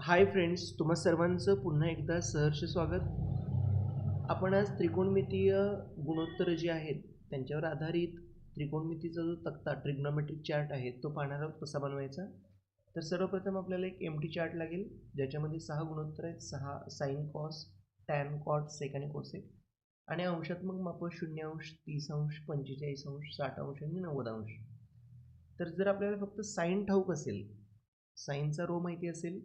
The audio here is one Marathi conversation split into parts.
हाय फ्रेंड्स, तुम्हा सर्वांचं पुन्हा एकदा सहर्ष स्वागत. आपण आज त्रिकोणमितीय गुणोत्तर जे आहेत त्यांच्यावर आधारित त्रिकोणमितीचा जो तक्ता ट्रिग्नोमेट्रिक चार्ट आहे तो पाहणार आहोत कसा बनवायचा. तर सर्वप्रथम आपल्याला एक एम्प्टी चार्ट लागेल ज्याच्यामध्ये 6 गुणोत्तर आहेत, 6 sine cos tan cot sec आणि कोसेक, आणि अंशात्मक माप 0 अंश 30 अंश 45 अंश 60 अंश आणि 90 अंश. तर जर आपल्याला फक्त साइन ठाऊक असेल, साइनचा रो माहिती असेल,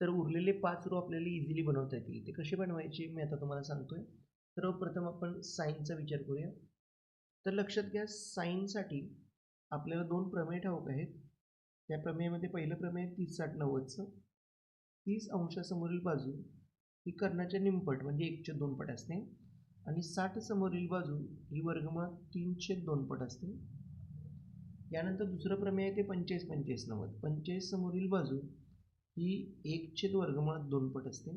तर उरलेले 5 रो आपल्याला इझिली बनवता येतील. ते कसे बनवायचे मी आता तुम्हाला सांगतोय. सर्वप्रथम आपण साइनचा विचार करूया. तर लक्षात घ्या, साइनसाठी आपल्याला 2 प्रमेय ठाऊक आहेत. त्या प्रमेयामध्ये पहिलं प्रमेय 30-60-90चं. 30 अंशासमोरील बाजू ही कर्णाच्या निमपट म्हणजे 1/2 पट असते, आणि 60 समोरील बाजू ही वर्गमुळात 3/2 पट असते. यानंतर दुसरं प्रमेय आहे ते 45-45-90. 45 समोरील बाजू ही 1/2 पट असते.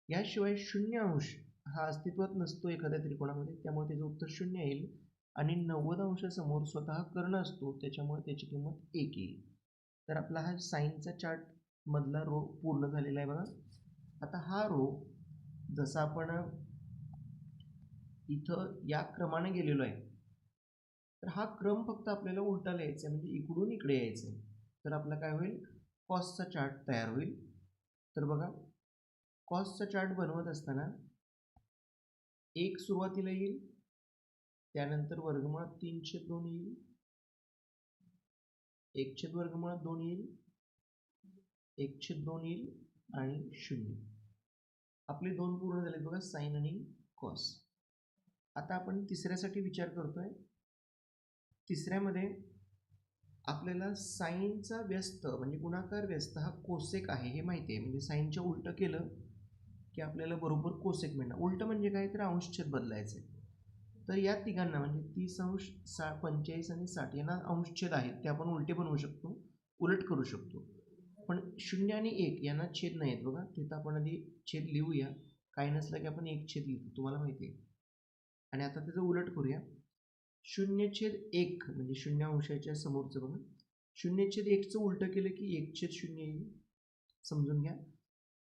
याशिवाय 0 अंश हा अस्तित्वात नसतो एखाद्या त्रिकोणामध्ये, त्यामुळे त्याचं उत्तर 0 येईल. आणि 90 अंशासमोर स्वतः कर्ण असतो, त्याच्यामुळे त्याची किंमत 1 येईल. तर आपला हा साइनचा चार्ट मधला रो पूर्ण झालेला आहे बघा. आता हा रो जसा आपण इथं या क्रमाने गेलेलो आहे, तर हा क्रम फक्त आपल्याला उलटा लिहायचा आहे, म्हणजे इकडून इकडे यायचं आहे. तर आपला काय होईल, कॉसचा चार्ट तयार होईल. तर बघा, कॉसचा चार्ट बनवत असताना 1 सुरुवातीला येईल, त्यानंतर वर्गमुळात 3/2 येईल, 1/2 येईल, 1/2 येईल आणि 0. आपले 2 पूर्ण झाले बघा, साइन आणि कॉस. आता आपण तिसऱ्यासाठी विचार करतोय. तिसऱ्यामध्ये आपल्याला साइनचा व्यस्त म्हणजे गुणाकार व्यस्त हा कोसेक आहे हे माहिती आहे. म्हणजे साइनच्या उलटं केलं की आपल्याला बरोबर कोसेक मिळणार. उलटं म्हणजे काय, तर अंशछेद बदलायचं आहे. तर या तिघांना म्हणजे 30 अंश 45 आणि 60 यांना अंशछेद आहेत, ते आपण उलटे बनवू शकतो, उलट करू शकतो. पण 0 आणि 1 यांना छेद नाही आहेत बघा. तिथं आपण आधी छेद लिहूया. काही नसलं की आपण 1 छेद लिहितो, तुम्हाला माहिती आहे. आणि आता त्याचं उलट करूया. 0/1 म्हणजे 0 अंशाच्या समोरचं बघा. 0/1चं उलटं केलं की 1/0 येईल. समजून घ्या.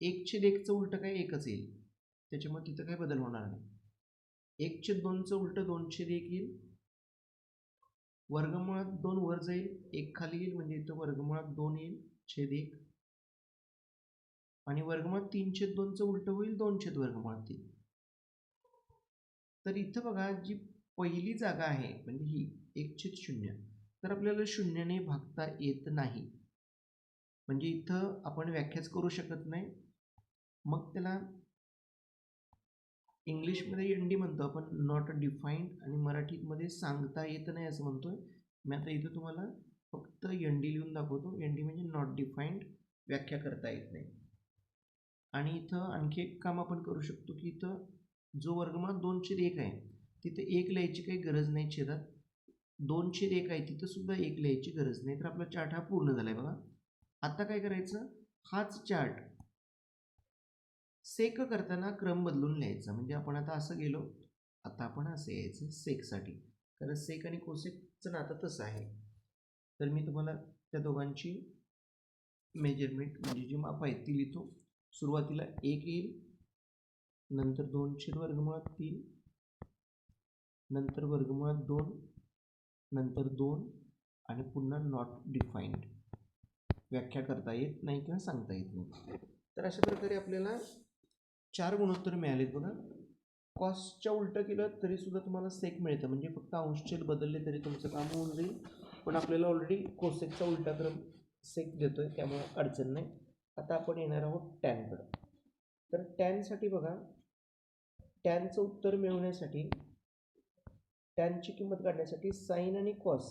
1/1चं उलटं काय, 1च येईल, त्याच्यामुळे तिथं काही बदल होणार नाही. 1/2चं उलटं 2/1 येईल. वर्गमुळात 2 वर जाईल, 1 खाली येईल, म्हणजे इथं वर्गमुळात 2 येईल छेद 1. आणि वर्गमुळात 3/2चं उलटं होईल 2/3. तर इथं बघा, जी पहिली जागा आहे म्हणजे ही 1/0, तर आपल्याला 0ने भागता येत नाही. म्हणजे इथं आपण व्याख्याच करू शकत नाही. मग त्याला इंग्लिशमध्ये एनडी म्हणतो आपण, नॉट डिफाईन्ड, आणि मराठीमध्ये सांगता येत नाही असं म्हणतोय. मी आता इथं तुम्हाला फक्त एनडी लिहून दाखवतो. एनडी म्हणजे नॉट डिफाईन्ड, व्याख्या करता येत नाही. आणि इथं आणखी एक काम आपण करू शकतो की इथं जो वर्गमुळात 2/1 आहे तिथे 1 लिहायची काही गरज नाही छेदात. 2/1 आहे तिथं सुद्धा 1 लिहायची गरज नाही. तर आपला चार्ट हा पूर्ण झालाय बघा. आता काय करायचं, हाच चार्ट सेक करताना क्रम बदलून लिहायचा. म्हणजे आपण आता असं गेलो, आता आपण असं यायचं सेकसाठी, कारण सेक आणि कोसेकचं नातं तसं आहे. तर मी तुम्हाला त्या दोघांची मेजरमेंट म्हणजे जी माप आहेत ती लिहितो. सुरुवातीला 1 येईल, नंतर 2/3, नंतर वर्गमुळात 2, नंतर 2, आणि पुन्हा नॉट डिफाईन्ड, व्याख्या करता येत नाही किंवा सांगता येत नाही. तर अशा प्रकारे आपल्याला 4 गुणोत्तर मिळालेत बघा. कॉसच्या उलटं केलं तरी सुद्धा तुम्हाला सेक मिळतं, म्हणजे फक्त अंशछेद बदलले तरी तुमचं काम होऊन जाईल. पण आपल्याला ऑलरेडी कोसेकचा उलटा क्रम सेक देतोय, त्यामुळे अडचण नाही. आता आपण येणार आहोत टॅनकडं. तर टॅनसाठी बघा, टॅनचं उत्तर मिळवण्यासाठी, टॅनची किंमत काढण्यासाठी साइन आणि कॉस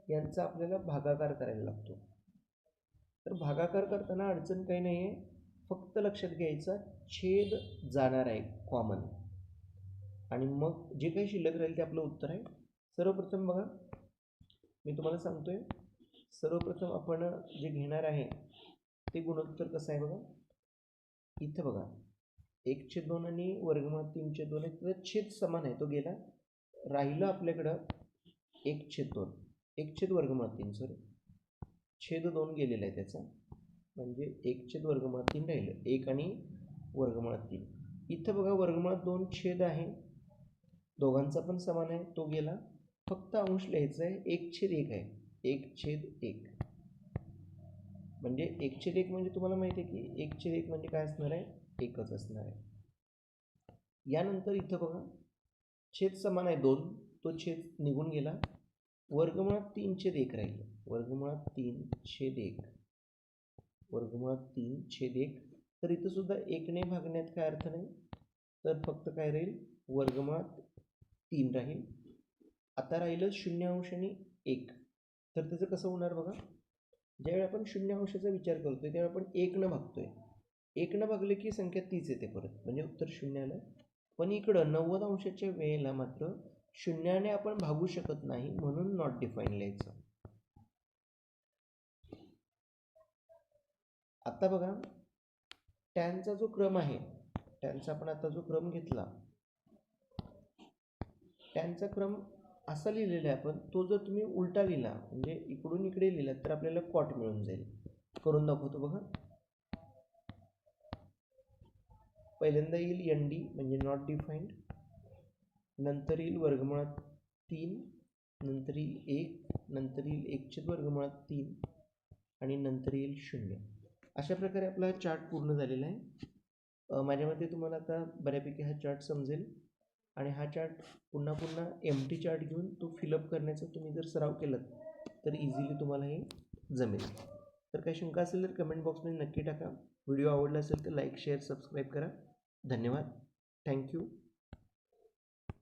यांचा आपल्याला भागाकार करायला लागतो. तर भागाकार करताना अडचण काही नाही आहे, फक्त लक्षात घ्यायचा छेद जाणार आहे कॉमन, आणि मग जे काही शिल्लक राहील ते आपलं उत्तर आहे. सर्वप्रथम बघा, मी तुम्हाला सांगतोय, सर्वप्रथम आपण जे घेणार आहे ते गुणोत्तर कसं आहे बघा. इथं बघा 1/2 आणि वर्गमुळात 3/2 आहे, तर छेद समान आहे, तो गेला. राहिलं आपल्याकडं 1/2, 1/2 वर्गमुळात 3, सॉरी, छेद 2 गेलेला आहे त्याचा. म्हणजे 1/3 राहिलं, 1 आणि वर्गमुळात 3. इथं बघा वर्गमुळात 2 छेद आहे, दोघांचा पण समान आहे, तो गेला. फक्त अंश लिहायचा आहे, 1/1 आहे, 1/1 म्हणजे 1/1 म्हणजे तुम्हाला माहिती आहे की 1/1 म्हणजे काय असणार आहे, एकच असणार आहे. यानंतर इथं बघा छेद समान आहे 2, तो छेद निघून गेला, वर्गमुळात 3/1 राहिलं, वर्गमुळात 3/1, वर्गमुळात 3/1. तर इथं सुद्धा 1ने भागण्यात काय अर्थ नाही, तर फक्त काय राहील, वर्गमुळात 3 राहील. आता राहिलं 0 आणि 1. तर त्याचं कसं होणार बघा, ज्यावेळी आपण 0 विचार करतोय त्यावेळी आपण 1 भागतोय, 1 भागले की संख्या 30 येते परत, म्हणजे उत्तर 0 आलं. पण इकडं 90° वेळेला मात्र 0ने आपण भागू शकत नाही, म्हणून नॉट डिफाईन लिहायचं. आता बघा टॅनचा जो क्रम आहे, टॅनचा आपण आता जो क्रम घेतला, टॅनचा क्रम असा लिहिलेला आहे आपण, तो जर तुम्ही उलटा लिहिला म्हणजे इकडून इकडे लिहिला तर आपल्याला कॉट मिळून जाईल. करून दाखवतो बघा. पहिल्यांदा येईल ND म्हणजे नॉट डिफाईन्ड, नंतर येईल वर्गमुळात 3, नंतर येईल 1, नंतर येईल 1/3 आणि नंतर येईल 0. अशा प्रकारे आपला हा चार्ट पूर्ण झालेला आहे. माझ्या मते तुम्हाला आता बऱ्यापैकी हा चार्ट समजेल, आणि हा चार्ट पुन्हा पुन्हा एम्प्टी चार्ट घेऊन तो फिलअप करण्याचा तुम्ही जर सराव केलात तर इझिली तुम्हाला हे जमेल. तर काही शंका असेल तर कमेंट बॉक्समध्ये नक्की टाका. व्हिडिओ आवडला असेल तर लाईक, शेअर, सबस्क्राईब करा. धन्यवाद. थँक्यू.